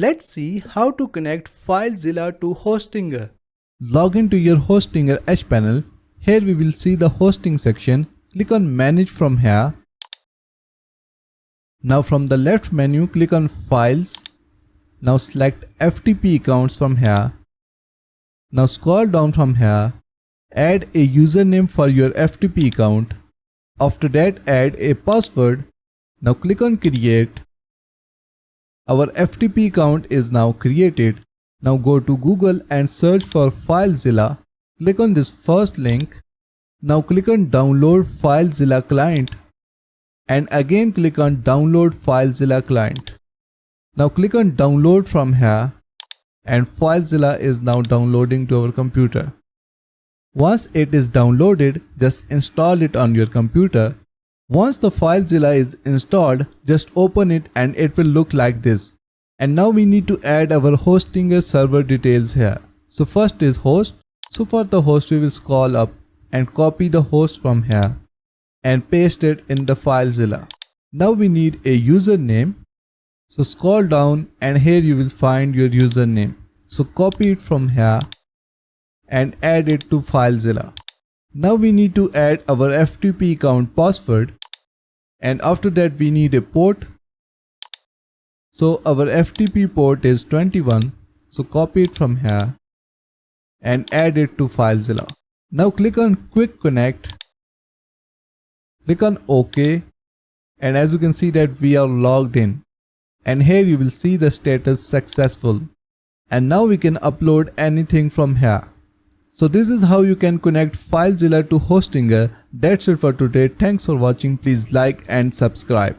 Let's see how to connect Filezilla to Hostinger. Log into your Hostinger Edge panel. Here we will see the hosting section. Click on Manage from here. Now from the left menu, click on Files. Now select FTP accounts from here. Now scroll down from here. Add a username for your FTP account. After that, add a password. Now click on Create. Our FTP account is now created. Now go to Google and search for Filezilla. Click on this first link. Now click on Download Filezilla Client. And again click on Download Filezilla Client. Now click on Download from here. And Filezilla is now downloading to our computer. Once it is downloaded, just install it on your computer. Once the Filezilla is installed, just open it and it will look like this. And now we need to add our Hostinger server details here. So first is host. So for the host we will scroll up and copy the host from here and paste it in the Filezilla. Now we need a username. So scroll down and here you will find your username. So copy it from here and add it to Filezilla. Now we need to add our FTP account password, and after that we need a port. So our FTP port is 21. So copy it from here and add it to Filezilla. Now click on Quick Connect. Click on OK, and as you can see that we are logged in. And here you will see the status successful. And now we can upload anything from here. So this is how you can connect Filezilla to Hostinger. That's it for today. Thanks for watching. Please like and subscribe.